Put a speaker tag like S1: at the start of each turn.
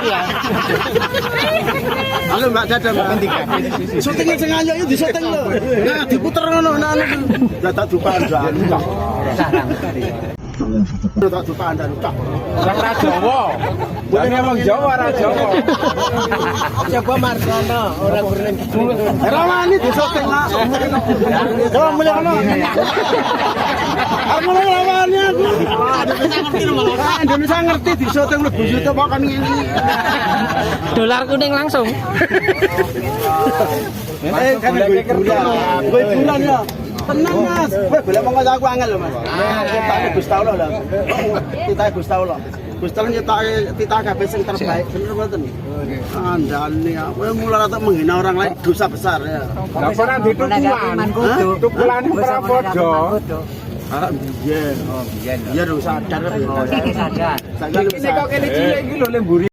S1: iki ya.
S2: Halo Mbak Dada, Mbak. Syutingnya sing ayo iki disyuting lho. Nah, diputer ngono nah. Lah tak dupandang. Tak dupandang tak.
S3: Wong ra Jawa. Wong wong Jawa ra Jawa.
S1: Coba Marsono ora berenang gitu.
S2: Ora wani disyuting lah. Coba mulih kono. Aku ora wani aku. Indonesia ngerti disyuting mlebu YouTube kok kan ngene.
S4: Dolar kuning langsung.
S2: Kan gue bulan ya. Tenang Mas. Kowe golek mongko aku angel lho Mas. Kita Gus Taulo lho. Kita Gus Taulo. Gus Taulo nyetake titah kabeh sing terbaik. Bener mboten? Andane kowe mulai tak menghina orang lain dosa besar ya.
S3: Lah ora ditukulan. Tukulan ora padha.
S2: Ah biyen. Oh biyen. Biyen sadar.
S1: Oh, saya sadar.
S2: Saiki
S3: Kok kene cilik iki lho lemburi.